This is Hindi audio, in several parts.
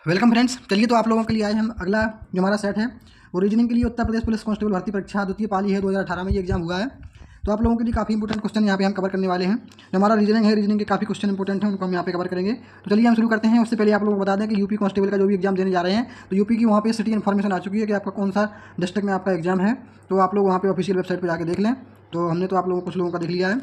Welcome friends. चलिए तो आप लोगों के लिए आए हम अगला जो हमारा सेट है वो रीजनिंग के लिए उत्तर प्रदेश पुलिस कांस्टेबल भर्ती परीक्षा द्वितीय पाली है 2018 में ये एग्जाम हुआ है। तो आप लोगों के लिए काफ़ी इंपोर्टेंट क्वेश्चन यहाँ पे हम कवर करने वाले हैं। जो हमारा रीजनिंग है, रीजनिंग के काफ़ी क्वेश्चन इंपोर्टेंट हैं, उनको हम यहाँ पे कवर करेंगे। तो चलिए हम शुरू करते हैं। उससे पहले आप लोगों को बता दें कि यूपी कांस्टेबल का जो भी एग्जाम देने जा रहे हैं तो यूपी की वहाँ पे सिटी इन्फॉर्मेशन आ चुकी है कि आपका कौन सा डिस्ट्रिक्ट में आपका एग्जाम है। तो आप लोग वहाँ पे ऑफिशियल वेबसाइट पर जाकर देख लें। तो हमने तो आप लोगों कुछ लोगों का देख लिया है।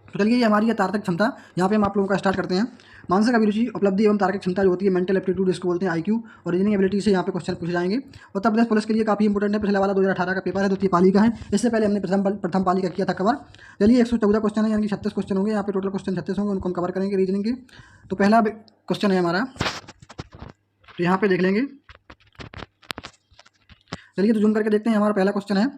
तो चलिए ये हमारी है तार्किक क्षमता। यहाँ पे हम आप लोगों का स्टार्ट करते हैं। मानसिक अभिरुचि, उपलब्धि एवं तार्किक क्षमता जो होती है, मेंटल एप्टीट्यूड इसको बोलते हैं, आईक्यू, और रीजनिंग एबिलिटी से यहाँ पे क्वेश्चन पूछे जाएंगे। उत्तर प्रदेश पुलिस के लिए काफ़ी इंपोर्टेंट है। पिछले वाला 2018 का पेपर है, द्वितीय पाली का है। इससे पहले हमने प्रथम पाली का किया था कवर। चलिए 114 क्वेश्चन है, यानी कि 36 क्वेश्चन होंगे। यहाँ पे टोटल क्वेश्चन 36 होंगे, उनको हम कवर करेंगे रीजनिंग के। तो पहला क्वेश्चन है हमारा, तो यहाँ पे देख लेंगे। चलिए तो जूम करके देखते हैं। हमारा पहला क्वेश्चन है,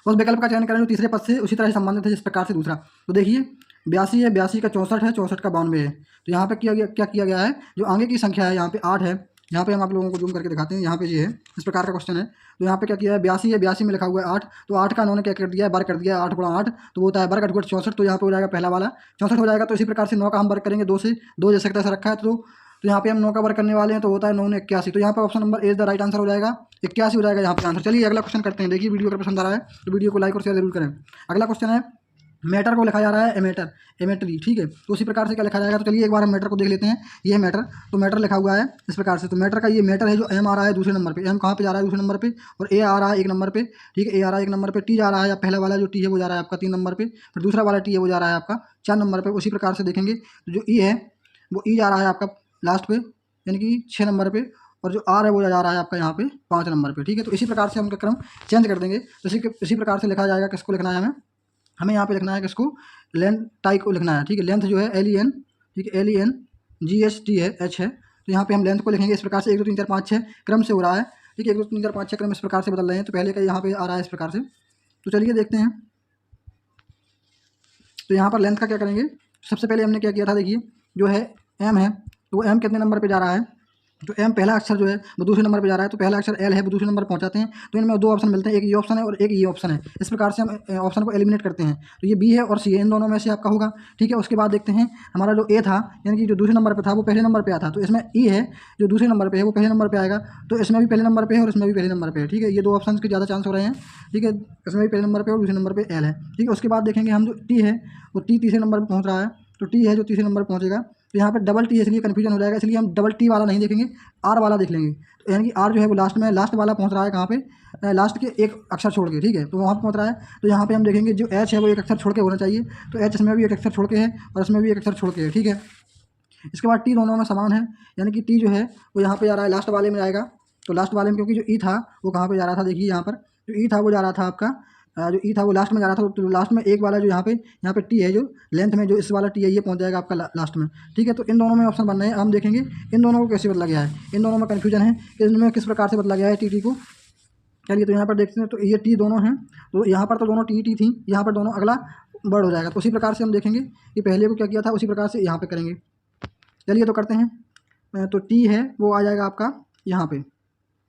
उस विकल्प का चयन करें जो तीसरे पद से उसी तरह से संबंधित है जिस प्रकार से दूसरा। तो देखिए 82 है, 82 का 64 है, 64 का 92 है। तो यहाँ पे क्या किया गया है, जो आगे की संख्या है यहाँ पे 8 है। यहाँ पे हम आप लोगों को जूम करके दिखाते हैं। यहाँ पे ये है, इस प्रकार का क्वेश्चन है। तो यहाँ पे क्या किया है, 82 है, 82 में लिखा हुआ है 8। तो 8 का उन्होंने क्या कर दिया है, वर्ग कर दिया है। 8 गुणा 8 तो वो होता है वर्ग, 8 गुणा 64। तो यहाँ पे हो जाएगा पहला वाला 64 हो जाएगा। तो इसी प्रकार से 9 का हम वर्ग करेंगे 2 से, 2 जैसे तरह से रखा है। तो यहाँ पे हम 9 का वर्ग करने वाले हैं, तो होता है 9 ने 81। तो यहाँ पे option number is the right answer हो जाएगा, 81 हो जाएगा यहाँ पे आंसर। चलिए अगला क्वेश्चन करते हैं। देखिए वीडियो अगर पसंद आ रहा है तो वीडियो को लाइक और शेयर जरूर करें। अगला क्वेश्चन है, मैटर को लिखा जा रहा है एमेटर, एमेट्री, ठीक है। तो उसी प्रकार से क्या लिखा जाएगा, तो चलिए एक बार हम मैटर को देख लेते हैं। ये है मैटर, तो मैटर लिखा हुआ है इस प्रकार से। तो मैटर का ये मैटर है जो एम आ रहा है दूसरे नंबर पे, एम कहाँ पे जा रहा है, दूसरे नंबर पे, और ए आ रहा है 1 नंबर पे, ठीक है। ए आ रहा है 1 नंबर पे, टी जा रहा है, पहला वाला जो टी है वो जा रहा है आपका 3 नंबर पे, फिर दूसरा वाला टी है वो जा रहा है आपका 4 नंबर पे। उसी प्रकार से देखेंगे तो जो ई है वो ई जा रहा है आपका लास्ट पे, यानी कि 6 नंबर पे, और जो आर है वो जा रहा है आपका यहाँ पे 5 नंबर पे, ठीक है। तो इसी प्रकार से हम क्रम चेंज कर देंगे। तो इसी प्रकार से लिखा जाएगा। किसको लिखना है, हमें यहाँ पे लिखना है किसको, लेंथ टाई को लिखना है, ठीक है। लेंथ जो है LEN, ठीक है, LEN GHT है, H है। तो यहाँ पे हम लेंथ को लिखेंगे इस प्रकार से। 1 2 3 4 5 6 क्रम से हो रहा है, ठीक है। 1 2 3 4 5 6 क्रम इस प्रकार से बदल रहे हैं। तो पहले का यहाँ पे आ रहा है इस प्रकार से। तो चलिए देखते हैं। तो यहाँ पर लेंथ का क्या करेंगे, सबसे पहले हमने क्या किया था, देखिए जो है M है, तो वो M कितने नंबर पे जा रहा है, तो M पहला अक्षर जो है वो दूसरे नंबर पे जा रहा है। तो पहला अक्षर L है, वो दूसरे नंबर पहुंचाते हैं। तो इनमें 2 ऑप्शन मिलते हैं, एक ये ऑप्शन है और एक ये ऑप्शन है। इस प्रकार से हम ऑप्शन को एलिमिनेट करते हैं। तो ये B है और C है, इन दोनों में से आपका होगा, ठीक है। उसके बाद देखते हैं हमारा जो A था, यानी कि जो दूसरे नंबर पर था वो पहले नंबर पर आया था। तो इसमें E है जो दूसरे नंबर पर है वो पहले नंबर पर आएगा। तो इसमें भी पहले नंबर पर है और इसमें भी पहले नंबर पर है, ठीक है। ये 2 ऑप्शन के ज़्यादा चांस हो रहे हैं, ठीक है। इसमें भी पहले नंबर पर और दूसरे नंबर पर L है, ठीक है। उसके बाद देखेंगे हम जो T है वो T तीसरे नंबर पर पहुँच रहा है। तो T है जो तीसरे नंबर पर पहुँचेगा। तो यहाँ पे डबल टी है, इसलिए कन्फ्यूजन हो जाएगा, इसलिए हम डबल टी वाला नहीं देखेंगे, आर वाला देख लेंगे। तो यानी कि आर जो है वो लास्ट में, लास्ट वाला पहुँच रहा है कहाँ पे, लास्ट के एक अक्षर छोड़ के, ठीक है। तो वहाँ पे पहुँच रहा है। तो यहाँ पे हम देखेंगे जो एच है वो एक अक्षर छोड़ के होना चाहिए। तो एच इसमें भी एक अक्षर छोड़ के है और इसमें भी एक अक्षर छोड़ के है, ठीक है। इसके बाद टी दोनों में समान है, यानी कि टी जो है वो यहाँ पर जा रहा है लास्ट वाले में आएगा। तो लास्ट वाले में, क्योंकि जो ई था वो कहाँ पर जा रहा था, देखिए यहाँ पर जो ई था वो जा रहा था आपका, जो ई था वो लास्ट में जा रहा था। तो लास्ट में एक वाला जो यहाँ पे टी है जो लेंथ में, जो इस वाला टी है ये पहुँच जाएगा आपका लास्ट में, ठीक है। तो इन दोनों में ऑप्शन बन रहे हैं। हम देखेंगे इन दोनों को कैसे बदला गया है। इन दोनों में कन्फ्यूजन है कि इनमें किस प्रकार से बदला गया है टी को। चलिए तो यहाँ पर देखते हैं। तो ये टी दोनों हैं, तो यहाँ पर तो दोनों टी थी, यहाँ पर दोनों अगला वर्ड हो जाएगा। तो उसी प्रकार से हम देखेंगे कि पहले को क्या किया था, उसी प्रकार से यहाँ पर करेंगे। चलिए तो करते हैं। तो टी है वो आ जाएगा आपका यहाँ पर,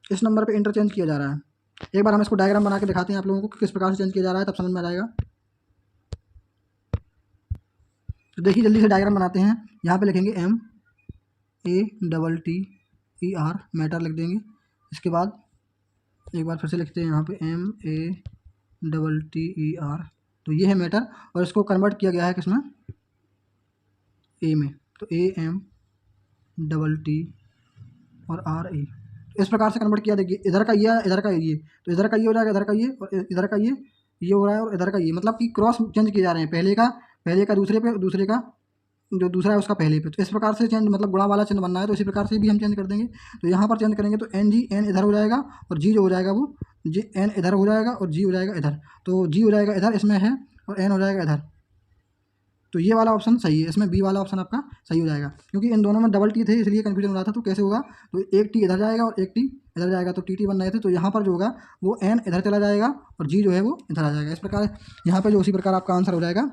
इस नंबर पर इंटरचेंज किया जा रहा है। एक बार हम इसको डायग्राम बना के दिखाते हैं आप लोगों को कि किस प्रकार से चेंज किया जा रहा है, तब समझ में आ जाएगा। तो देखिए जल्दी से डायग्राम बनाते हैं। यहाँ पे लिखेंगे MATTER, मैटर लिख देंगे। इसके बाद एक बार फिर से लिखते हैं यहाँ पे MATTER। तो ये है मैटर, और इसको कन्वर्ट किया गया है किसमें, A में। तो AMTT और RA, इस प्रकार से कन्वर्ट किया। देखिए इधर का ये है, इधर का ये, तो इधर का ये हो जाएगा, इधर का ये, और इधर का ये हो रहा है, और इधर का ये, मतलब कि क्रॉस चेंज किए जा रहे हैं। पहले का दूसरे पे, दूसरे का जो दूसरा है उसका पहले पे। तो इस प्रकार से चेंज, मतलब गुणा वाला चिन्ह बनना है। तो इसी प्रकार से भी हम चेंज कर देंगे। तो यहाँ पर चेंज करेंगे तो NG इधर हो जाएगा, और G जो हो जाएगा वो N इधर हो जाएगा, और G हो जाएगा इधर। तो G हो जाएगा इधर इसमें है, और N हो जाएगा इधर। तो ये वाला ऑप्शन सही है, इसमें बी वाला ऑप्शन आपका सही हो जाएगा, क्योंकि इन दोनों में डबल टी थे इसलिए कन्फ्यूजन हो रहा था। तो कैसे होगा, तो एक टी इधर जाएगा और एक टी इधर जाएगा, तो टी बन रहे थे। तो यहाँ पर जो होगा वो एन इधर चला जाएगा और जी जो है वो इधर आ जाएगा। इस प्रकार यहाँ पर जो उसी प्रकार आपका आंसर हो जाएगा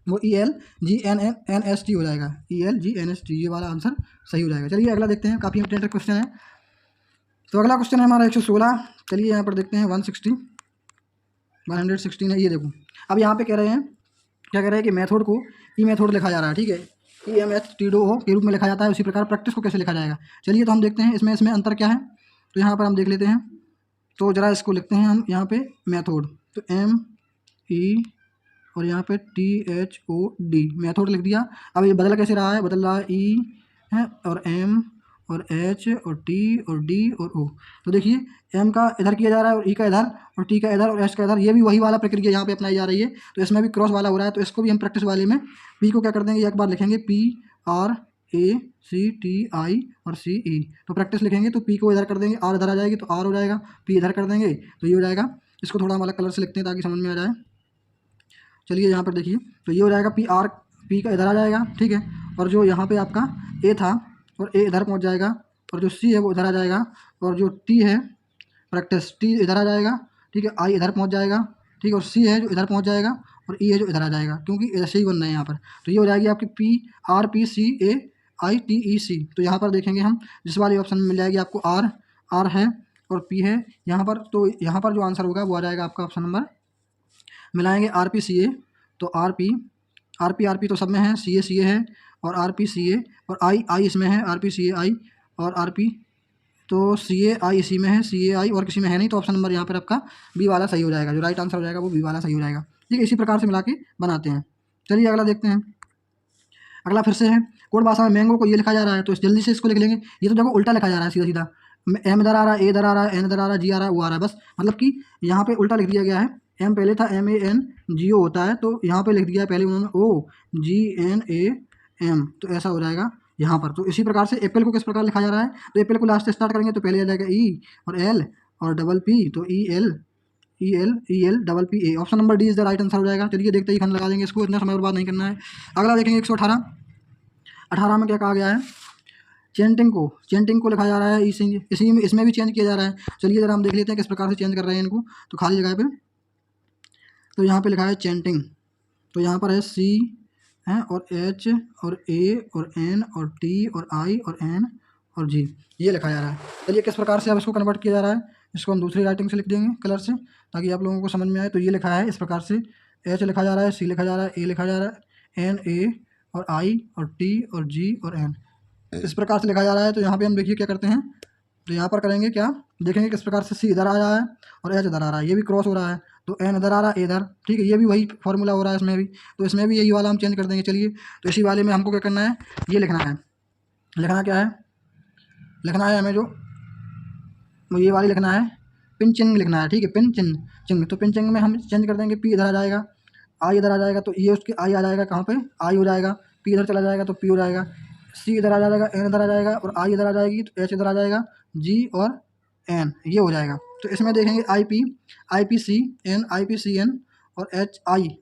वो ELGNNST हो जाएगा, ELGNST, ये वाला आंसर सही हो जाएगा। चलिए अगला देखते हैं, काफ़ी इंपॉर्टेंट क्वेश्चन है। तो अगला क्वेश्चन है हमारा 116। चलिए यहाँ पर देखते हैं 116 है, ये देखो। अब यहाँ पे कह रहे हैं, क्या कह रहे हैं कि मेथड को ई मेथड लिखा जा रहा है, ठीक है। EMHTDO के रूप में लिखा जाता है, उसी प्रकार प्रैक्टिस को कैसे लिखा जाएगा चलिए तो हम देखते हैं इसमें अंतर क्या है। तो यहाँ पर हम देख लेते हैं, तो ज़रा इसको लिखते हैं हम यहाँ पे मेथड, तो ME और यहाँ पे THOD मेथड लिख दिया। अब ये बदल कैसे रहा है, बदल रहा है E है और M और H और T और D और O। तो देखिए M का इधर किया जा रहा है और E का इधर और T का इधर और H का इधर, ये भी वही वाला प्रक्रिया यहाँ पे अपनाई जा रही है। तो इसमें भी क्रॉस वाला हो रहा है, तो इसको भी हम प्रैक्टिस वाले में P को क्या कर देंगे, एक बार लिखेंगे PRACTI और CE। तो प्रैक्टिस लिखेंगे तो P को इधर कर देंगे, R इधर आ जाएगी तो R हो जाएगा, P इधर कर देंगे तो ये हो जाएगा। इसको थोड़ा हम अलग कलर से लिखते हैं ताकि समझ में आ जाए। चलिए यहाँ पर देखिए तो ये हो जाएगा P का इधर आ जाएगा, ठीक है। और जो यहाँ पे आपका A था और A इधर पहुँच जाएगा और जो C है वो इधर आ जाएगा और जो T है प्रैक्टिस T इधर आ जाएगा, ठीक है। I इधर पहुँच जाएगा, ठीक है। और C है जो इधर पहुँच जाएगा और E है जो इधर आ जाएगा, क्योंकि ऐसे ही बनना है यहाँ पर। तो ये हो जाएगी आपकी PRPCAITEC। तो यहाँ पर देखेंगे हम जिस वाले ऑप्शन में मिल जाएगी आपको R है और P है यहाँ पर, तो यहाँ पर जो आंसर होगा वो आ जाएगा आपका ऑप्शन नंबर, मिलाएंगे RPCA तो RP तो सब में है, CA है और RPCA और I इसमें है, RPCAI और RP तो CAI इसी में है, CAI और किसी में है नहीं। तो ऑप्शन नंबर यहाँ पर आपका B वाला सही हो जाएगा, जो राइट आंसर हो जाएगा वो B वाला सही हो जाएगा, ठीक है। इसी प्रकार से मिला के बनाते हैं। चलिए अगला देखते हैं। अगला फिर से है कोड भाषा में मैंगो को ये लिखा जा रहा है, तो जल्दी से इसको लिख लेंगे। ये तो देखो उल्टा लिखा जा रहा है, सीधा सीधा M इधर आ रहा है, A इधर आ रहा है, N इधर आ रहा है, G आ रहा है, वो आ रहा है, बस मतलब कि यहाँ पे उल्टा लिख दिया गया है। M पहले था MANGO होता है, तो यहाँ पे लिख दिया है पहले उन्होंने OGNAM, तो ऐसा हो जाएगा यहाँ पर। तो इसी प्रकार से एप्पल को किस प्रकार लिखा जा रहा है, तो एप्पल को लास्ट से स्टार्ट करेंगे तो पहले आ जाएगा E और L और डबल P, तो EL option number D is the right answer हो जाएगा। चलिए देखते ही खन लगा देंगे इसको, इतना समय बर्बाद नहीं करना है। अगला देखेंगे 118 में क्या कहा गया है, चेंटिंग को लिखा जा रहा है, इसी में इसमें भी चेंज किया जा रहा है। चलिए जरा हम देख लेते हैं किस प्रकार से चेंज कर रहे हैं इनको। तो खाली जगह पे तो यहाँ पे लिखा है चेंटिंग, तो यहाँ पर है C है और H और A और N और T और I और N और G, ये लिखा जा रहा है। चलिए किस प्रकार से अब इसको कन्वर्ट किया जा रहा है, इसको हम दूसरी राइटिंग से लिख देंगे कलर से ताकि आप लोगों को समझ में आए। तो ये लिखा है इस प्रकार से, H लिखा जा रहा है, C लिखा जा रहा है, A लिखा जा रहा है, N A और I और T और G और N, इस प्रकार से लिखा जा रहा है। तो यहाँ पे हम देखिए क्या करते हैं, तो यहाँ पर करेंगे क्या, देखेंगे किस प्रकार से C इधर आ रहा है और H इधर आ रहा है, ये भी क्रॉस हो रहा है, तो N इधर आ रहा है, A इधर, ठीक है। ये भी वही फॉर्मूला हो रहा है इसमें भी, तो इसमें भी यही वाला हम चेंज कर देंगे। चलिए तो इसी वाले में हमको क्या करना है, ये लिखना है, लिखना क्या है, लिखना है हमें जो ये वाली लिखना है, पिन चिन्ह लिखना है, ठीक है। पिन चिन्ह तो पिन चिन्ह में हम चेंज कर देंगे, P इधर आ जाएगा, I इधर आ जाएगा, तो ये उसके I आ जाएगा कहाँ पे, I हो जाएगा, P इधर चला जाएगा तो P हो जाएगा, C इधर आ जाएगा, N इधर आ जाएगा और I इधर आ जाएगी तो H इधर आ जाएगा, G और N, ये हो जाएगा। तो इसमें देखेंगे IPCN और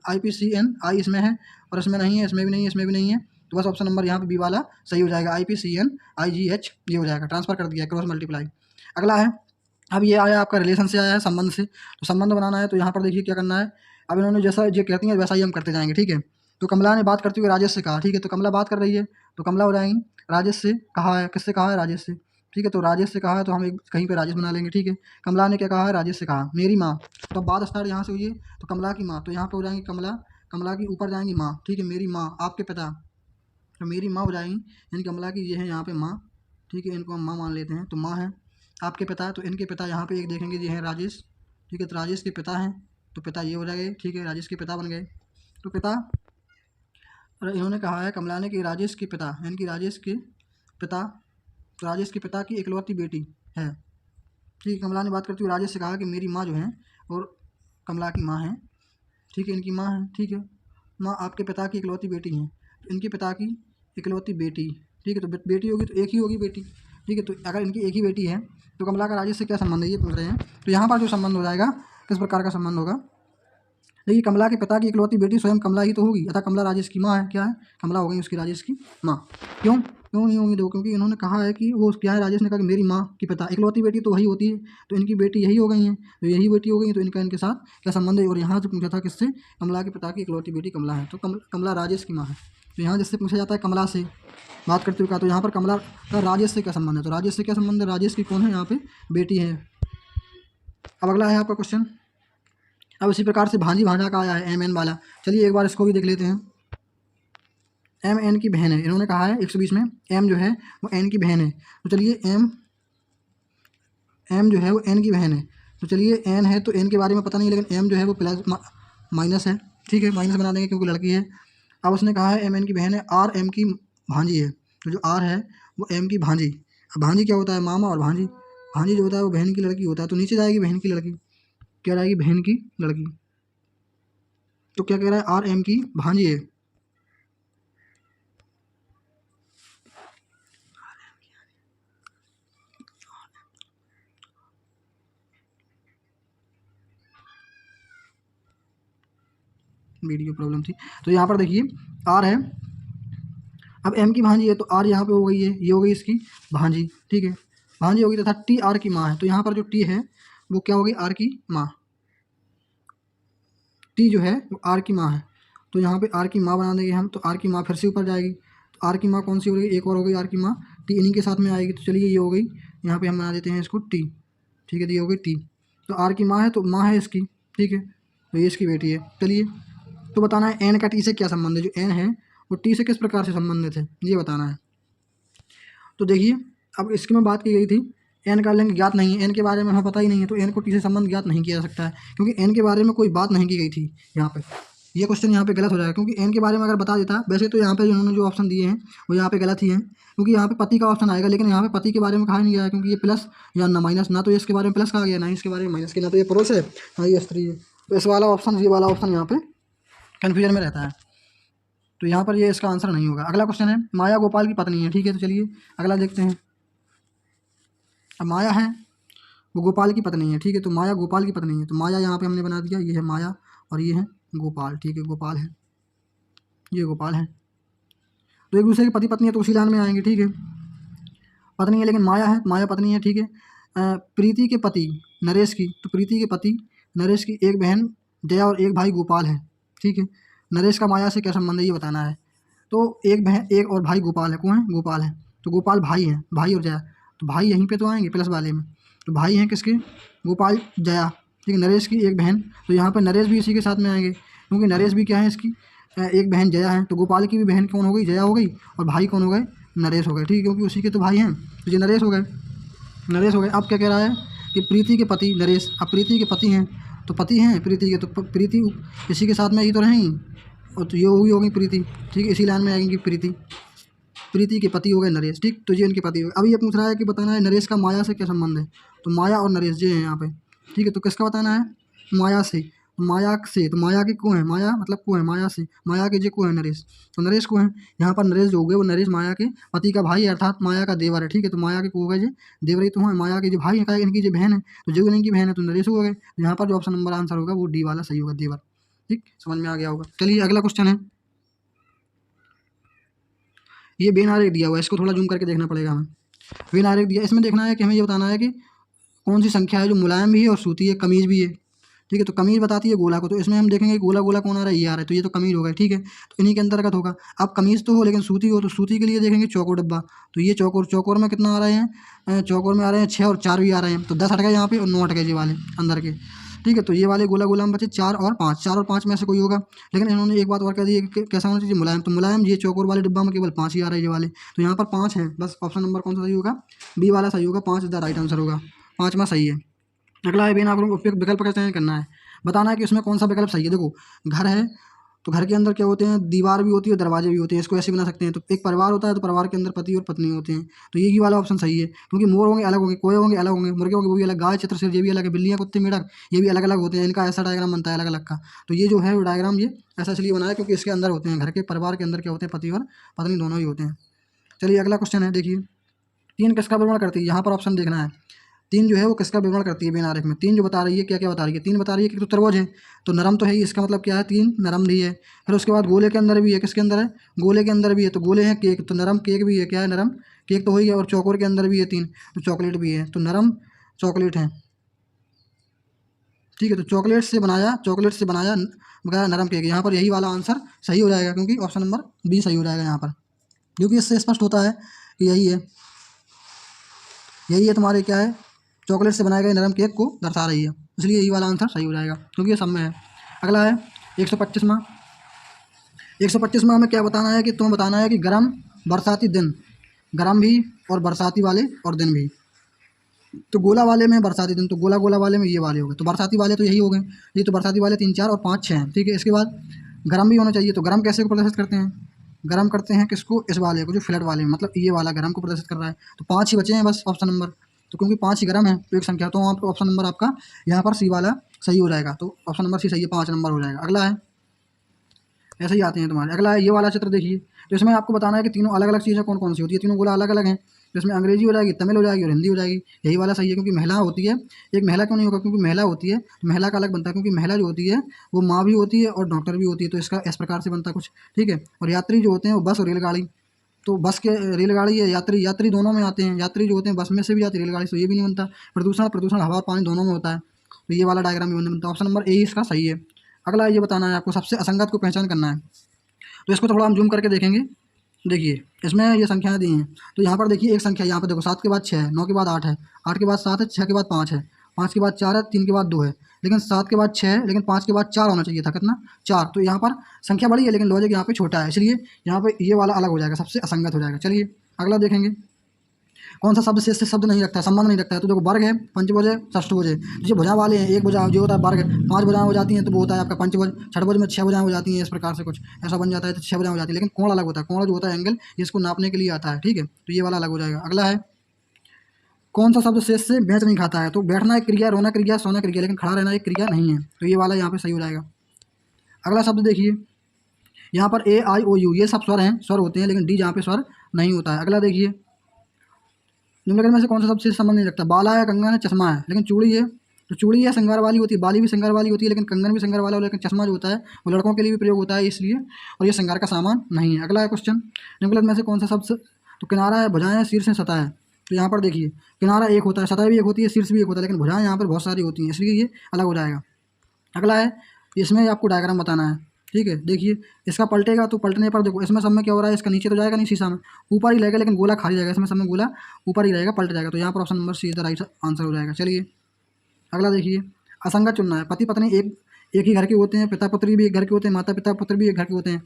IPCN I इसमें है और इसमें नहीं है, इसमें भी नहीं है, इसमें भी नहीं है, तो बस ऑप्शन नंबर यहाँ पे B वाला सही हो जाएगा, IPCN IGH, ये हो जाएगा, ट्रांसफर कर दिया क्रॉस मल्टीप्लाई। अगला है, अब ये आया आपका रिलेशन से आया है, संबंध से, तो संबंध बनाना है। तो यहाँ पर देखिए क्या करना है, अब इन्होंने जैसा ये कहती हैं वैसा ही हम करते जाएंगे, ठीक है। तो कमला ने बात करते हुए राजेश से कहा, ठीक है, तो कमला बात कर रही है तो कमला हो जाएंगी, राजेश से कहा है, किससे कहा है, राजेश से, ठीक है। तो राजेश से कहा है तो हम एक कहीं पे राजेश बना लेंगे, ठीक है। कमला ने क्या कहा है, राजेश से कहा मेरी माँ, तो बात स्टार्ट यहाँ से हुई है, तो कमला की माँ, तो यहाँ पे हो जाएंगी कमला की ऊपर जाएंगी माँ, ठीक है। मेरी माँ, आपके पिता, तो मेरी माँ हो जाएंगी, यानी कमला की ये है यहाँ पे माँ, ठीक है, इनको हम माँ मान लेते हैं। तो माँ है, आपके पिता, तो इनके पिता यहाँ पे एक देखेंगे ये है राजेश, ठीक है। तो राजेश के पिता हैं, तो पिता ये हो जाएंगे, ठीक है, राजेश के पिता बन गए। तो पिता, और इन्होंने कहा है कमला ने कि राजेश के पिता, यानी कि राजेश के पिता, तो राजेश के पिता की इकलौती बेटी है, ठीक है। कमला ने बात करते हुए राजेश से कहा कि मेरी माँ जो है और कमला की माँ है, ठीक है, इनकी माँ है, ठीक है। माँ आपके पिता की इकलौती बेटी हैं, तो इनके पिता की इकलौती बेटी, ठीक है। तो बेटी होगी तो एक ही होगी बेटी, ठीक है। तो अगर इनकी एक ही बेटी है तो कमला का राजेश से क्या संबंध है, ये पूछ रहे हैं। तो यहाँ पर जो संबंध हो जाएगा, किस प्रकार का संबंध होगा, देखिए कमला के पिता की इकलौती बेटी स्वयं कमला ही तो होगी, अतः कमला राजेश की माँ है, क्या है, कमला हो गई उसकी राजेश की माँ। क्यों नहीं होंगी, देखो, क्योंकि इन्होंने कहा है कि वो क्या है, राजेश ने कहा कि मेरी माँ की पिता, इकलौती बेटी तो वही होती है, तो इनकी बेटी यही हो गई हैं, तो यही बेटी हो गई, तो इनका इनके साथ क्या संबंध है। और यहाँ से पूछा था किससे, कमला के पिता की इकलौती बेटी कमला है, तो कमला राजेश की माँ है। तो यहाँ जिससे पूछा जाता है कमला से बात करते हुए कहा, तो यहाँ पर कमला का राजेश से क्या संबंध है, तो राजेश से क्या संबंध है, राजेश की कौन है यहाँ पे बेटी है। अब अगला है आपका क्वेश्चन, अब इसी प्रकार से भांजी भांजा का आया है MN वाला, चलिए एक बार इसको भी देख लेते हैं। एम एन की बहन है, इन्होंने कहा है 120 में एम जो है वो एन की बहन है। तो चलिए एम जो है वो एन की बहन है। तो चलिए एन है तो एन के बारे में पता नहीं, लेकिन एम जो है वो प्लस माइनस है, ठीक है, माइनस बना देंगे क्योंकि लड़की है। अब उसने कहा है एम एन की बहन है, आर एम की भांजी है। तो जो आर है वो एम की भांजी। अब भांजी क्या होता है, मामा, और भांजी, भांजी जो होता है वो बहन की लड़की होता है। तो नीचे जाएगी बहन की लड़की, क्या जाएगी, बहन की लड़की। तो क्या कह रहा है, आर एम की भांजी है। वीडियो प्रॉब्लम थी। तो यहाँ पर देखिए आर है, अब एम की भांजी है तो आर यहाँ पे हो गई है, ये हो गई इसकी भांजी, ठीक है, भांजी होगी तथा टी आर की माँ है। तो यहाँ पर जो टी है वो क्या होगी, आर की माँ। टी जो है वो आर की माँ है, तो यहाँ पे आर की माँ बना देंगे हम। तो आर की माँ फिर से ऊपर जाएगी, तो आर की माँ कौन सी हो गई, एक और हो गई आर की माँ, टी इन्हीं के साथ में आएगी। तो चलिए ये हो गई, यहाँ पे हम बना देते हैं इसको टी, ठीक है, तो ये हो गई टी। तो आर की माँ है तो माँ है इसकी, ठीक है, तो ये इसकी बेटी है। चलिए तो बताना है एन का टी से क्या संबंध है, जो एन है वो टी से किस प्रकार से संबंधित है, ये बताना है। तो देखिए अब इसकी में बात की गई थी एन का लिंग ज्ञात नहीं है, एन के बारे में हमें पता ही नहीं है, तो एन को टी से संबंध ज्ञात नहीं किया जा सकता है, क्योंकि एन के बारे में कोई बात नहीं की गई थी यहाँ पे। ये क्वेश्चन यहाँ पे गलत हो जाएगा, क्योंकि एन के बारे में अगर बता देता, वैसे तो यहाँ पे इन्होंने जो ऑप्शन दिए हैं वो यहाँ पे गलत ही हैं, क्योंकि यहाँ पे पति का ऑप्शन आएगा, लेकिन यहाँ पे पति के बारे में कहा नहीं गया है, क्योंकि ये प्लस या ना माइनस, ना तो इसके बारे में प्लस कहा गया, ना ही इसके बारे में माइनस की, ना तो ये पुरुष है ना ये स्त्री है। तो इस वाला ऑप्शन, ये वाला ऑप्शन यहाँ पे कन्फ्यूजन में रहता है, तो यहाँ पर ये इसका आंसर नहीं होगा। अगला क्वेश्चन है, माया गोपाल की पत्नी है, ठीक है, तो चलिए अगला देखते हैं। अब माया है वो गोपाल की पत्नी है, ठीक है, तो माया गोपाल की पत्नी है, तो माया यहाँ पे हमने बना दिया, ये है माया और ये है गोपाल, ठीक है, गोपाल है, ये गोपाल है। तो एक दूसरे के पति पत्नी है तो उसी लाइन में आएंगे, ठीक है, पत्नी है लेकिन माया है, माया पत्नी है, ठीक है। प्रीति के पति नरेश की, तो प्रीति के पति नरेश की एक बहन जया और एक भाई गोपाल है, ठीक है। नरेश का माया से क्या संबंध है ये बताना है। तो एक बहन, एक और भाई गोपाल है, कौन है, गोपाल है, तो गोपाल भाई है, भाई और जया, तो भाई यहीं पे तो आएंगे प्लस वाले में, तो भाई हैं किसके, गोपाल जया, ठीक है, नरेश की एक बहन, तो यहाँ पर नरेश भी इसी के साथ में आएंगे, क्योंकि नरेश भी क्या है इसकी एक बहन जया है, तो गोपाल की भी बहन कौन हो गई, जया हो गई, और भाई कौन हो गए, नरेश हो गए, ठीक है, क्योंकि उसी के तो भाई हैं, तो ये नरेश हो गए, नरेश हो गए। अब क्या कह रहा है कि प्रीति के पति नरेश, अब प्रीति के पति हैं, तो पति हैं प्रीति के, तो प्रीति इसी के साथ में ही तो रहेंगी, और तो ये होगी प्रीति, ठीक है, इसी लाइन में आएंगी प्रीति, प्रीति के पति हो गए नरेश, ठीक, तो ये इनके पति हो गए। अब ये पूछ रहा है कि बताना है नरेश का माया से क्या संबंध है, तो माया और नरेश ये हैं यहाँ पे, ठीक है, तो किसका बताना है, माया से, माया से, तो माया के को है, माया मतलब को है, माया से, माया के जो को है नरेश, तो नरेश को है, यहाँ पर नरेश जो हो गए वो नरेश माया के पति का भाई है, अर्थात माया का देवर है, ठीक है, तो माया के को हो गए जो देवरी तो है, माया के जो भाई है इनकी जो बहन है, तो जो इनकी बहन है तो नरेश हो गए। यहाँ पर जो ऑप्शन नंबर आंसर होगा वो डी वाला सही होगा, देवर, ठीक, समझ में आ गया होगा। चलिए अगला क्वेश्चन है, ये वेन आरेख दिया हुआ है, इसको थोड़ा जूम करके देखना पड़ेगा हमें। वेन आरेख दिया, इसमें देखना है कि हमें ये बताना है कि कौन सी संख्या है जो मुलायम भी है और सूती है, कमीज भी है, ठीक है, तो कमीज बताती है गोला को, तो इसमें हम देखेंगे गोला गोला कौन आ रहा है, ये आ रहा है, तो ये तो कमीज होगा, ठीक है, तो इन्हीं के अंतर्गत होगा। अब कमीज तो हो लेकिन सूती हो, तो सूती के लिए देखेंगे चौकोर डब्बा, तो ये चौकोर, चौकोर में कितना आ रहे हैं, चौकोर में आ रहे हैं 6 और 4 भी आ रहे हैं, तो 10 हट गए यहाँ पे और 9 हट गए ये वाले अंदर के, ठीक है, तो ये वाले गोला गोला में बचे 4 और 5, 4 और 5 में से कोई होगा। लेकिन इन्होंने एक बात और कह दी है कि कैसा होना चाहिए, मुलायम, तो मुलायम ये चौकोर वाले डिब्बा में केवल 5 ही आ रहे हैं ये वाले, तो यहाँ पर 5 है, बस ऑप्शन नंबर कौन सा सही होगा, बी वाला सही होगा, 5 द राइट आंसर होगा, 5वां सही है। अगला है बिना उपयुक्त विकल्प का चयन करना है, बताना है कि उसमें कौन सा विकल्प सही है। देखो घर है तो घर के अंदर क्या होते हैं, दीवार भी होती है, दरवाजे भी होते हैं, इसको ऐसे बना सकते हैं, तो एक परिवार होता है तो परिवार के अंदर पति और पत्नी होते हैं, तो ये ही वाला ऑप्शन सही है, क्योंकि मोर होंगे अलग होंगे, कोए होंगे अलग होंगे, मुर्गे होंगे वो भी अलग, गाय चित्रसेर ये भी अलग है, बिल्लियाँ कुत्ते मेढक ये भी अलग अलग होते हैं, इनका ऐसा डायग्राम बनता है अलग अलग का, तो ये जो है वो डायग्राम ये ऐसा इसलिए बना है क्योंकि इसके अंदर होते हैं, घर के परिवार के अंदर क्या होते हैं, पति और पत्नी दोनों ही होते हैं। चलिए अगला क्वेश्चन है, देखिए 3 किसका विवरण करती है, यहाँ पर ऑप्शन देखना है, 3 जो है वो किसका विवरण करती है, बिन आरेख में 3 जो बता रही है क्या क्या बता रही है, 3 बता रही है कि तो त्रिभुज है, तो नरम तो है ही, इसका मतलब क्या है 3 नरम भी है। फिर उसके बाद गोले के अंदर भी है, किसके अंदर है, गोले के अंदर भी है, तो गोले हैं केक, तो नरम केक भी है, क्या है नरम केक तो हो ही है, और चौकोर के अंदर भी है 3, तो चॉकलेट भी है, तो नरम चॉकलेट है, ठीक है, तो चॉकलेट से बनाया नरम केक, यहाँ पर यही वाला आंसर सही हो जाएगा, क्योंकि ऑप्शन नंबर बी सही हो जाएगा यहाँ पर, क्योंकि इससे स्पष्ट होता है कि यही है तुम्हारे क्या है, चॉकलेट से बनाए गए नरम केक को दर्शा रही है, इसलिए यही वाला आंसर सही हो जाएगा, क्योंकि ये सब में है। अगला है 125वां, 125 में हमें क्या बताना है कि तुम्हें बताना है कि गर्म बरसाती दिन, गर्म भी और बरसाती वाले और दिन भी। तो गोला वाले में बरसाती दिन, तो गोला गोला वाले में ये वाले हो गए, तो बरसाती वाले तो यही हो गए। ये तो बरसाती वाले 3 4 और 5 6 हैं, ठीक है। इसके बाद गर्म भी होना चाहिए, तो गर्म कैसे को प्रदर्शित करते हैं, गर्म करते हैं किसको, इस वाले को जो फ्लैट वाले में, मतलब ये वाला गर्म को प्रदर्शित कर रहा है। तो 5 ही बचे हैं बस ऑप्शन नंबर, तो क्योंकि 5 ही गर्म है तो एक संख्या, तो वहाँ पर ऑप्शन नंबर आपका यहाँ पर सी वाला सही हो जाएगा। तो ऑप्शन नंबर सी सही है, 5 नंबर हो जाएगा। अगला है, ऐसे ही आते हैं तुम्हारे। अगला है ये वाला चित्र देखिए, तो इसमें आपको बताना है कि तीनों अलग अलग चीज़ें कौन कौन सी होती है, तीनों गोला अलग अलग हैं। तो इसमें अंग्रेजी हो जाएगी, तमिल हो जाएगी और हिंदी हो जाएगी। यही वाला सही है, क्योंकि महिला होती है। एक महिला क्यों नहीं होगा, क्योंकि महिला होती है तो महिला का अलग बनता है, क्योंकि महिला जो होती है वो माँ भी होती है और डॉक्टर भी होती है, तो इसका इस प्रकार से बनता है कुछ, ठीक है। और यात्री जो होते हैं वो बस और रेलगाड़ी, तो बस के रेलगाड़ी है, यात्री यात्री दोनों में आते हैं। यात्री जो होते हैं बस में से भी आती है रेलगाड़ी से, तो ये भी नहीं बनता। प्रदूषण प्रदूषण हवा और पानी दोनों में होता है, तो ये वाला डायग्राम भी बनता है। ऑप्शन नंबर ए ही इसका सही है। अगला ये बताना है आपको, सबसे असंगत को पहचान करना है। तो इसको थोड़ा हम जूम करके देखेंगे। देखिए इसमें ये संख्याएं दी हैं, तो यहाँ पर देखिए एक संख्या यहाँ पर देखो, 7 के बाद 6 है, 9 के बाद 8 है, 8 के बाद 7 है, 6 के बाद 5 है, 5 के बाद 4 है, 3 के बाद 2 है, लेकिन 7 के बाद 6 है, लेकिन 5 के बाद 4 होना चाहिए था, कितना 4। तो यहाँ पर संख्या बड़ी है लेकिन लॉजिक यहाँ पे छोटा है, इसलिए यहाँ पे ये वाला अलग हो जाएगा, सबसे असंगत हो जाएगा। चलिए अगला देखेंगे, कौन सा शब्द शेष से शब्द नहीं रखता है, संबंध नहीं रखता है। तो देखो वर्ग है, पंचभुज है, षष्ठभुज है। जो भुजा वाले हैं, एक भुजा जो होता है वर्ग, 5 भुजाएं हो जाती हैं तो वो होता है आपका पंचभुज। छठभुज में 6 भुजाएं हो जाती हैं, इस प्रकार से कुछ ऐसा बन जाता है, तो 6 भुजाएं हो जाती है। लेकिन कोण अलग होता है, कोण जो होता है एंगल, जिसको नापने के लिए आता है, ठीक है। तो ये वाला अलग हो जाएगा। अगला है, कौन सा शब्द शेष से बेच नहीं खाता है। तो बैठना एक क्रिया, रोना क्रिया, सोना क्रिया, लेकिन खड़ा रहना एक क्रिया नहीं है, तो ये वाला यहाँ पे सही हो जाएगा। अगला शब्द देखिए, यहाँ पर ए आई ओ यू ये सब स्वर हैं, स्वर होते हैं, लेकिन डी जहाँ पे स्वर नहीं होता है। अगला देखिए, निम्नलिखित में से कौन सा शब्द से संबंध नहीं रखता। बाला है, कंगन है, चश्मा है, लेकिन चूड़ी है, तो चूड़ी है श्रृंगार वाली होती है, बाली भी श्रृंगार वाली होती है, लेकिन कंगन भी श्रृंगार वाला हो, लेकिन चश्मा जो होता है वो लड़कों के लिए भी प्रयोग होता है इसलिए, और ये श्रृंगार का सामान नहीं है। अगला है क्वेश्चन, निम्नलिखित में से कौन सा शब्द, तो किनारा है, भुजाएं, शीर्ष है, सतह है। तो यहाँ पर देखिए किनारा एक होता है, सतह भी एक होती है, शीर्ष भी एक होता है, लेकिन भुजाएं यहाँ पर बहुत सारी होती हैं, इसलिए ये अलग हो जाएगा। अगला है, इसमें आपको डायग्राम बताना है, ठीक है। देखिए इसका पलटेगा, तो पलटने पर देखो इसमें सब में क्या हो रहा है, इसका नीचे तो जाएगा नहीं शीशा में, ऊपर ही रहेगा, लेकिन गोला खाली रहेगा, इसमें सब में गोला ऊपर ही रहेगा, पलट जाएगा। तो यहाँ पर option number C is the right answer हो जाएगा। चलिए अगला देखिए, असंगत चुनना है। पति पत्नी एक ही घर के होते हैं, पिता पुत्री भी एक घर के होते हैं, माता पिता पुत्र भी एक घर के होते हैं।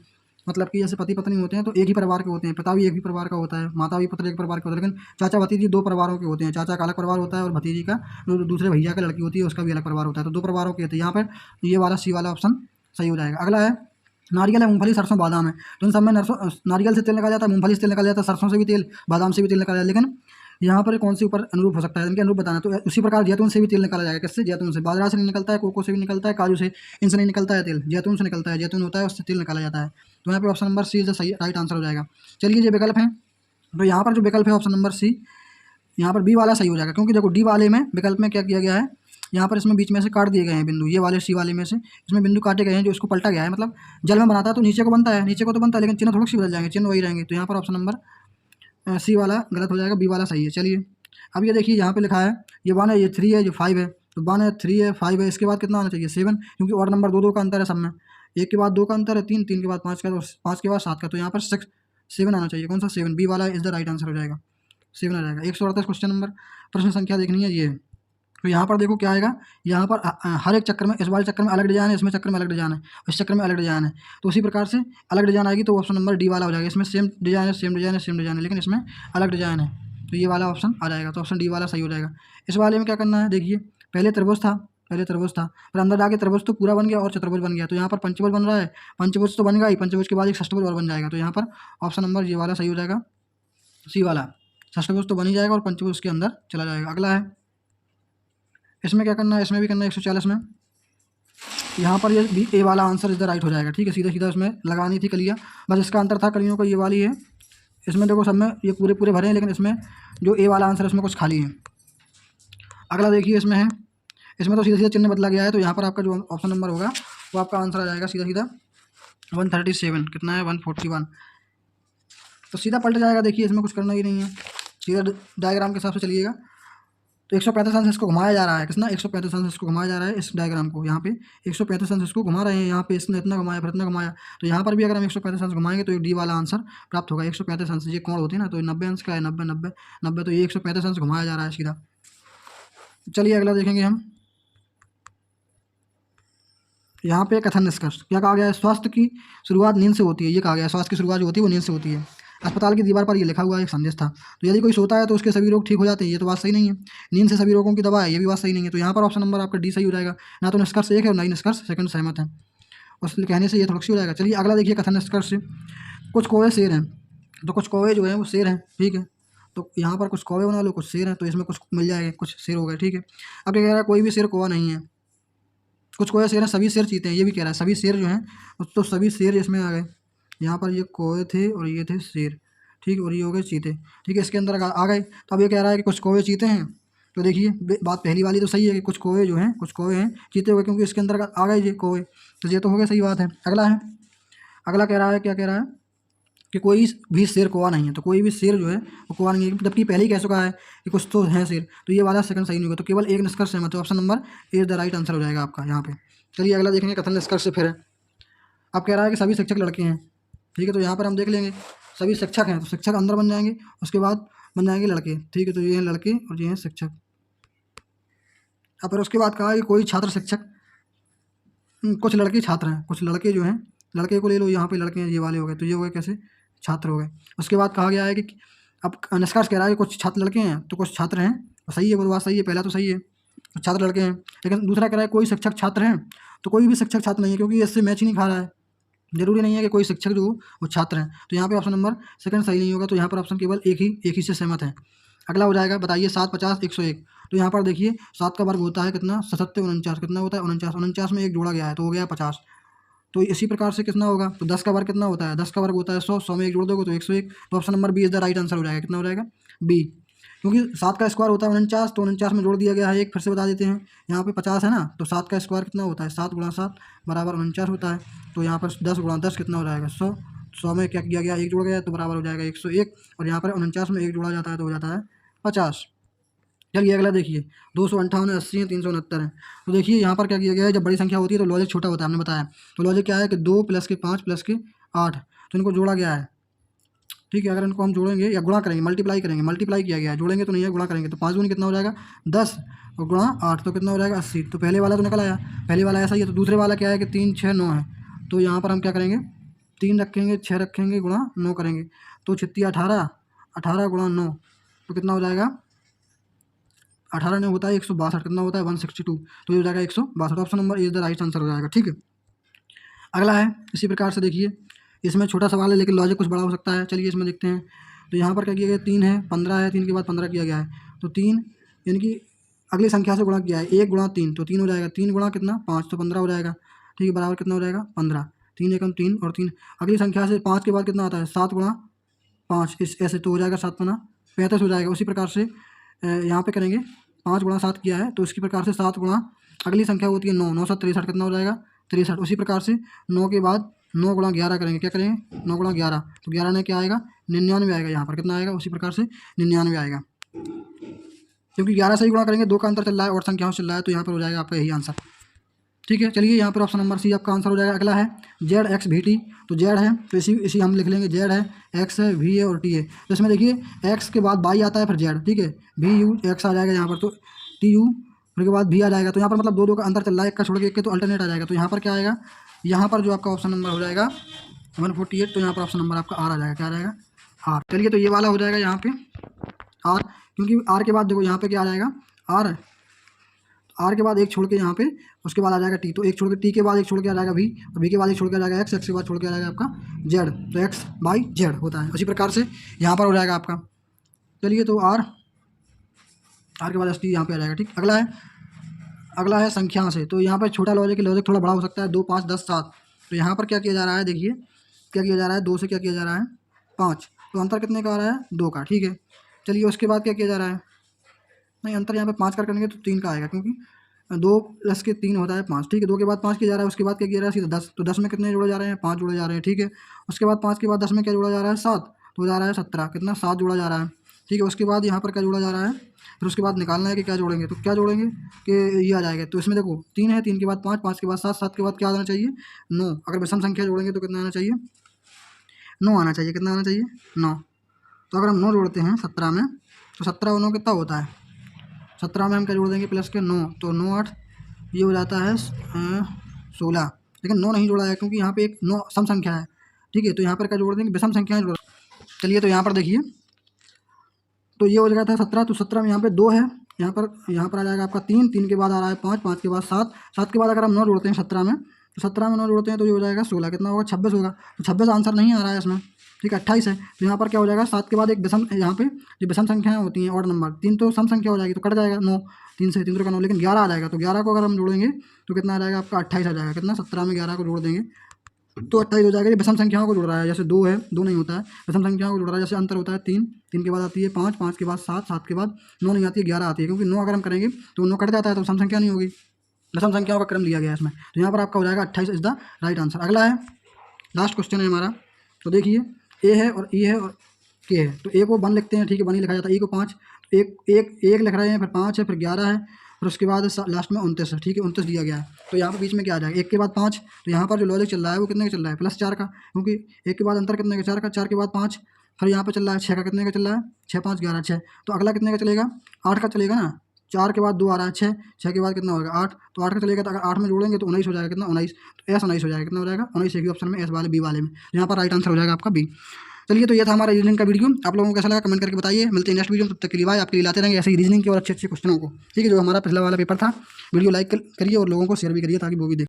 मतलब कि जैसे पति पत्नी होते हैं तो एक ही परिवार के होते हैं, पिता भी एक ही परिवार का होता है, माता भी पुत्र एक परिवार के होता है, लेकिन चाचा भतीजी 2 परिवारों के होते हैं। चाचा का अलग परिवार होता है और भतीजी का जो दूसरे भैया का लड़की होती है उसका भी अलग परिवार होता है, तो 2 परिवारों के होते हैं। यहाँ पर ये वाला सी वाला ऑप्शन सही हो जाएगा। अगला है, नारियल है, मूंगफली, सरसों, बादाम है। तो इन सब में नारियल से तेल निकाला जाता है, मूंगफली से तेल निकाला जाता है, सरसों से भी तेल, बादाम से भी तेल निकाला जाता है, लेकिन यहाँ पर कौन से ऊपर अनुरूप हो सकता है, इनके अनुरूप बताना। तो उसी प्रकार जैतून से भी तेल निकाला जाएगा, किससे, जैतून से। बाजरा से नहीं निकलता है, कोको से भी निकलता है, काजू से, इनसे नहीं निकलता है तेल, जैतून से निकलता है। जैतून होता है उससे तेल निकाला जाता है। तो यहाँ पर ऑप्शन नंबर सी सही राइट आंसर हो जाएगा। चलिए ये विकल्प है, तो यहाँ पर जो विकल्प है ऑप्शन नंबर सी, यहाँ पर बी वाला सही हो जाएगा, क्योंकि देखो डी वाले में विकल्प में क्या किया गया है, यहाँ पर इसमें बीच में से काट दिए गए हैं बिंदु, ये वाले सी वाले में से इसमें बिंदु काटे गए हैं, जो इसको पलटा गया है। मतलब जल में बनाता है तो नीचे को बनता है, नीचे को तो बनता है, लेकिन चिन्ह थोड़ी सी बदल जाएंगे, चिन्ह वही रहेंगे। तो यहाँ पर ऑप्शन नंबर सी वाला गलत हो जाएगा, बी वाला सही है। चलिए अब ये देखिए, यहाँ पे लिखा है ये 1 है, ये 3 है, ये 5 है। तो 1 है, 3 है, 5 है, इसके बाद कितना आना चाहिए 7, क्योंकि और नंबर 2 का अंतर है सब में। 1 के बाद 2 का अंतर है 3, 3 के बाद 5 का, तो 5 के बाद 7 का, तो यहाँ पर 7 आना चाहिए। कौन सा 7, बी वाला इज द राइट आंसर हो जाएगा, 7 आ जाएगा। 138 क्वेश्चन नंबर, प्रश्न संख्या देखनी है ये। तो यहाँ पर देखो क्या आएगा, यहाँ पर हर एक चक्कर में, इस वाले चक्कर में अलग डिजाइन है, इसमें चक्कर में अलग डिजाइन है, इस चक्कर में अलग डिजाइन है, तो उसी प्रकार से अलग डिजाइन आएगी, तो ऑप्शन नंबर डी वाला हो जाएगा। इसमें सेम डिजाइन है, सेम डिजाइन है, सेम डिजाइन है, लेकिन इसमें अलग डिजाइन है, तो ये वाला ऑप्शन आ जाएगा। तो ऑप्शन डी वाला सही हो जाएगा। इस वाले में क्या करना है, देखिए पहले त्रिभुज था, फिर अंदर जाके त्रिभुज तो पूरा बन गया और चतुर्भुज बन गया, तो यहाँ पर पंचभुज बन रहा है, पंचभुज तो बन गया ही, पंचभुज के बाद एक षष्ठभुज और बन जाएगा। तो यहाँ पर ऑप्शन नंबर ये वाला सही हो जाएगा, सी वाला। षष्ठभुज तो बन ही जाएगा और पंचभुज के अंदर चला जाएगा। अगला है, इसमें क्या करना है, इसमें भी करना है 140 में। यहाँ पर ये भी ए वाला आंसर इधर राइट हो जाएगा, ठीक है। सीधा सीधा इसमें लगानी थी कलियाँ, बस इसका अंतर था कलियों का, ये वाली है। इसमें देखो सब में ये पूरे पूरे भरे हैं, लेकिन इसमें जो ए वाला आंसर है इसमें कुछ खाली है। अगला देखिए, इसमें है, इसमें तो सीधा सीधा चिन्ह बदला गया है, तो यहाँ पर आपका जो ऑप्शन नंबर होगा वो आपका आंसर आ जाएगा सीधा सीधा 137। कितना है 141, तो सीधा पलट जाएगा। देखिए इसमें कुछ करना ही नहीं है, सीधा डायग्राम के हिसाब से चलिएगा। तो 135 अंश इसको घुमाया जा रहा है, कितना 135 अंश इसको घुमाया जा रहा है, इस डायग्राम को यहाँ पे 135 अंश इसको घुमा रहे हैं, यहाँ पे इसने इतना घुमाया फिर इतना घुमाया, तो यहाँ पर भी अगर हम 135 अंश घुमाएंगे तो एक डी वाला आंसर प्राप्त होगा। 135 अंश ये कोण होती है ना, तो 90 अंश का है, 90 90 90, तो ये 135 अंश घुमाया जा रहा है सीधा। चलिए अगला देखेंगे हम, यहाँ पे कथन निष्कर्ष क्या कहा गया है, स्वास्थ्य की शुरुआत नींद से होती है, ये कहा गया है स्वास्थ्य की शुरुआत जो होती है वो नींद से होती है। अस्पताल की दीवार पर ये लिखा हुआ एक संदेश था। तो यदि कोई सोता है तो उसके सभी रोग ठीक हो जाते हैं, ये तो बात सही नहीं है। नींद से सभी रोगों की दवा है, ये भी बात सही नहीं है। तो यहाँ पर ऑप्शन नंबर आपका डी सही हो जाएगा। ना तो निष्कर्ष एक है और ना ही निष्कर्ष सेकंड सहमत है, उस कहने से ये थोड़ा सी हो जाएगा। चलिए अगला देखिए कथन निष्कर्ष से, कुछ कौवे शेर हैं, तो कुछ कौवे जो है वो शेर हैं, ठीक है। तो यहाँ पर कुछ कौवे बना लो, कुछ शेर हैं, तो इसमें कुछ मिल जाएगा, कुछ शेर हो गए, ठीक है। अब क्या कह रहा है, कोई भी शेर कौवा नहीं है, कुछ कौवे शेर हैं, सभी शेर चीते हैं, ये भी कह रहा है सभी शेर जो हैं, तो सभी शेर इसमें आ गए। यहाँ पर ये कौवे थे और ये थे शेर, ठीक है, और ये हो गए चीते, ठीक है, इसके अंदर आ गए। तो अब ये कह रहा है कि कुछ कौवे चीते हैं, तो देखिए बात पहली वाली तो सही है कि कुछ कौवे जो हैं, कुछ कौवे हैं चीते हो गए, क्योंकि इसके अंदर आ गए ये कौवे, तो ये तो हो गया, सही बात है। अगला है, अगला कह रहा है, क्या कह रहा है कि कोई भी शेर कौवा नहीं है, तो कोई भी शेर जो है वो कौवा नहीं है, जबकि पहले ही कह चुका है कि कुछ तो है शेर, तो ये वाला सेकंड सही नहीं होगा। तो केवल एक निष्कर्ष सहमत है, option number A is the right answer हो जाएगा आपका यहाँ पे। चलिए अगला देखेंगे कथन निष्कर्ष से फिर है। अब कह रहा है कि सभी शिक्षक लड़के हैं, ठीक है, तो यहाँ पर हम देख लेंगे सभी शिक्षक हैं, तो शिक्षक अंदर बन जाएंगे, उसके बाद बन जाएंगे लड़के, ठीक है, तो ये हैं लड़के और ये हैं शिक्षक। अब फिर उसके बाद कहा कि कोई छात्र शिक्षक, कुछ लड़के छात्र हैं, कुछ लड़के जो हैं, लड़के को ले लो, यहाँ पे लड़के हैं, ये वाले हो गए, तो ये हो गए कैसे, छात्र हो गए। उसके बाद कहा गया है कि अब निष्कर्ष कह रहा है कि कुछ छात्र लड़के हैं तो कुछ छात्र हैं, तो सही है, वो बात सही है, पहला तो सही है, कुछ छात्र लड़के हैं। लेकिन दूसरा कह रहा है कोई शिक्षक छात्र हैं, तो कोई भी शिक्षक छात्र नहीं है, क्योंकि इससे मैच ही नहीं खा रहा है, जरूरी नहीं है कि कोई शिक्षक जो हो वो छात्र हैं। तो यहाँ पे ऑप्शन नंबर सेकंड सही नहीं होगा, तो यहाँ पर ऑप्शन केवल एक ही से सहमत है। अगला हो जाएगा, बताइए 7, 50, 101। तो यहाँ पर देखिए 7 का वर्ग होता है कितना, 77, 49, कितना होता है 49, 49 में एक जोड़ा गया है तो हो गया 50। तो इसी प्रकार से कितना होगा, तो 10 का वर्ग कितना होता है, 10 का वर्ग होता है 100, 100 में एक जोड़ दोगे तो 101। तो option number B is the right answer हो जाएगा, कितना हो जाएगा, बी, क्योंकि 7 का स्क्वायर होता है 49, तो 49 में जोड़ दिया गया है एक, फिर से बता देते हैं, यहाँ पे 50 है ना, तो 7 का स्क्वायर कितना होता है, 7 गुणा 7 बराबर 49 होता है। तो यहाँ पर 10 गुणा 10 कितना हो जाएगा, 100, 100 में क्या किया गया, एक जोड़ गया तो बराबर हो जाएगा 101, और यहाँ पर 49 में एक जोड़ा जाता है तो हो जाता है 50। चलिए अगला देखिए, 258 है, 80 है, 369 है। तो देखिए यहाँ पर क्या किया गया है, जब बड़ी संख्या होती है तो लॉजिक छोटा होता है, हमने बताया। तो लॉजिक क्या है कि 2 + के 5 + के 8, तो इनको जोड़ा गया है, ठीक है। अगर इनको हम जोड़ेंगे या गुणा करेंगे, मल्टीप्लाई किया गया है, जोड़ेंगे तो नहीं है, गुणा करेंगे तो 5 दूनी कितना हो जाएगा 10, और गुणा 8 तो कितना हो जाएगा 80। तो पहले वाला तो निकल आया, पहले वाला ऐसा ही है। तो दूसरे वाला क्या है कि 3, 6, 9 है, तो यहाँ पर हम क्या करेंगे, 3 रखेंगे, 6 रखेंगे, गुणा 9 करेंगे, तो 6 18, 18 गुणा 9 तो कितना हो जाएगा, 18 में होता है 162, कितना होता है 162, तो ये हो जाएगा 162। Option number A is the right answer हो जाएगा, ठीक है। अगला है इसी प्रकार से, देखिए इसमें छोटा सवाल है लेकिन लॉजिक कुछ बड़ा हो सकता है। चलिए इसमें देखते हैं। तो यहाँ पर क्या किया गया, 3 है, 15 है, 3 के बाद 15 किया गया है, तो 3 यानी कि अगली संख्या से गुणा किया है, 1 गुणा 3 तो 3 हो जाएगा, 3 गुणा कितना 5 तो 15 हो जाएगा, ठीक है, बराबर कितना हो जाएगा 15, 3 एकम 3 और 3 अगली संख्या से 5 के बाद कितना आता है 7 गुणा 5, इस ऐसे तो हो जाएगा 7 गुणा 35 हो जाएगा। उसी प्रकार से यहाँ पे करेंगे, 5 गुणा 7 किया है तो इसी प्रकार से 7 गुणा अगली संख्या होती है 9, 9 7 63 कितना हो जाएगा 63। उसी प्रकार से 9 के बाद 9 गुणा 11 करेंगे, क्या करेंगे 9 गुणा 11 तो 11 में क्या आएगा 99 आएगा, यहाँ पर कितना आएगा उसी प्रकार से 99 आएगा, क्योंकि 11 से ही गुणा करेंगे, 2 का अंतर चल रहा है और संख्याओं से चल रहा है, तो यहाँ पर हो जाएगा आपका यही आंसर, ठीक है। चलिए यहाँ पर ऑप्शन नंबर सी आपका आंसर हो जाएगा। अगला है जेड एक्स वी टी, तो जेड है तो इसी हम लिख लेंगे, जेड है, एक्स है, वी है और टी है। तो इसमें देखिए एक्स के बाद वाई आता है फिर जेड, ठीक है, वी यू एक्स आ जाएगा यहाँ पर, तो टी यू फिर के बाद भी आ जाएगा, तो यहाँ पर मतलब दो का अंतर चल रहा है, एक का छोड़ के एक के तो अल्टरनेट आ जाएगा। तो यहाँ पर क्या आएगा, यहाँ पर जो आपका ऑप्शन नंबर हो जाएगा 148, तो यहाँ पर ऑप्शन नंबर आपका आर आ जाएगा, क्या आ जाएगा आर। चलिए तो ये वाला हो जाएगा यहाँ पे आर, क्योंकि आर के बाद देखो यहाँ पे क्या आ जाएगा आर के बाद एक छोड़ के यहाँ पे उसके बाद आ जाएगा टी, तो एक छोड़ के टी के बाद एक छोड़ के आ जाएगा वी, और वी के बाद एक छोड़ के आ जाएगा एक्स, एक्स के बाद छोड़ के आ जाएगा आपका जेड, तो एक्स बाई जेड होता है। उसी प्रकार से यहाँ पर हो जाएगा आपका। चलिए तो आर के बाद एस टी यहाँ पे आ जाएगा, ठीक। अगला है संख्या से, तो यहाँ पर छोटा लॉजिक थोड़ा बड़ा हो सकता है, 2 5 10 7। तो यहाँ पर क्या किया जा रहा है, देखिए क्या किया जा रहा है, 2 से क्या किया जा रहा है 5, तो अंतर कितने का आ रहा है 2 का, ठीक है। चलिए उसके बाद क्या किया जा रहा है, नहीं अंतर यहाँ पे 5 कर करेंगे तो 3 का आएगा, क्योंकि 2 + के 3 होता है 5, ठीक है। 2 के बाद 5 किया जा रहा है, उसके बाद क्या किया जा रहा है सीधा 10, तो 10 में कितने जोड़े जा रहे हैं 5 जोड़े जा रहे हैं, ठीक है। उसके बाद 5 के बाद 10 में क्या जोड़ा जा रहा है 7, तो हो जा रहा है 17, कितना 7 जोड़ा जा रहा है, ठीक है। उसके बाद यहाँ पर क्या जोड़ा जा रहा है, फिर उसके बाद निकालना है कि क्या जोड़ेंगे, तो क्या जोड़ेंगे कि ये आ जाएगा। तो इसमें देखो 3 है, 3 के बाद 5, 5 के बाद 7, 7 के बाद क्या आना चाहिए 9, अगर विषम संख्या जोड़ेंगे तो कितना आना चाहिए 9 आना चाहिए, कितना आना चाहिए 9। तो अगर हम 9 जोड़ते हैं 17 में, तो 17 और 9 कितना होता है, 17 में हम क्या जोड़ देंगे प्लस के 9, तो 9 8 ये हो जाता है 16, लेकिन 9 नहीं जोड़ा है क्योंकि यहाँ पे एक 9 सम संख्या है। ठीक है, तो यहाँ पर क्या जोड़ देंगे, विषम संख्याएं जोड़। चलिए तो यहाँ पर देखिए, तो ये हो जाएगा था 17, तो 17 में यहाँ पे 2 है, यहाँ पर आ जाएगा आपका 3, 3 के बाद आ रहा है 5, 5 के बाद 7, 7 के बाद अगर हम 9 जोड़ते हैं 17 में, तो 17 में 9 जोड़ते हैं तो ये हो जाएगा 16, कितना होगा 26 होगा। तो 26 आंसर नहीं आ रहा है इसमें। ठीक है, 28 है, तो यहाँ पर क्या हो जाएगा, 7 के बाद एक विषम, यहाँ पे जो विषम संख्याएं होती हैं ऑड नंबर, 3 तो सम संख्या हो जाएगी तो कट जाएगा 9, 3 से 3 का 9, लेकिन 11 आ जाएगा। तो 11 को अगर हम जोड़ेंगे तो कितना आ जाएगा आपका 28 आ जाएगा। कितना, 17 में 11 को जोड़ देंगे तो 28 हो जाएगा। ये विषम संख्याओं को जोड़ रहा है, जैसे 2 है, 2 नहीं होता है, विषम संख्याओं को जोड़ रहा है। जैसे अंतर होता है 3, 3 के बाद आती है 5, 5 के बाद 7, 7 के बाद 9 नहीं आती है, 11 आती है, क्योंकि 9 अगर हम करेंगे तो 9 कट जाता है तो विषम संख्या नहीं होगी, विषम संख्याओं का क्रम लिया गया है इसमें। तो यहाँ पर आपका हो जाएगा 28 इज द राइट आंसर। अगला है, लास्ट क्वेश्चन है हमारा, तो देखिए ए है और ई है और के है, तो ए को 1 लिखते हैं, ठीक है, 1 ही लिखा जाता है, ई को 5, एक लिख रहे हैं, फिर 5 है, फिर 11 है, फिर उसके बाद लास्ट में 29 है। ठीक है, 29 दिया गया है, तो यहाँ पर बीच में क्या आ जाएगा, 1 के बाद 5, तो यहाँ पर जो लॉजिक चल रहा है वो कितने का चल रहा है, +4 का, क्योंकि 1 के बाद अंतर कितने का, 4 का, 4 के बाद 5, फिर यहाँ पर चल रहा है 6 का, कितने का चल रहा है, 6, 5, 11, 6, तो अगला कितने का चलेगा, 8 का चलेगा ना। 4 के बाद 2 आ रहा है 6, 6 के बाद कितना होगा 8, तो 8 का चलेगा, तो अगर 8 में जोड़ेंगे तो 19 हो जाएगा। कितना, 19, तो एस 19 हो जाएगा। कितना हो जाएगा, 19 एक ही ऑप्शन में, एस वाले बी वाले में, यहाँ पर राइट आंसर हो जाएगा आपका बी। चलिए, तो ये था हमारा रीजनिंग का वीडियो, आप लोगों को कैसा लगा कमेंट करके बताइए। मिलते हैं नेक्स्ट वीडियो में, तब तक के लिए बाय। आपके लिए लाते रहेंगे ऐसे ही रीजनिंग के और अच्छे अच्छे क्वेश्चनों को। ठीक है, जो हमारा पिछला वाला पेपर था, वीडियो लाइक करिए और लोगों को शेयर भी करिए ताकि वो भी देखें।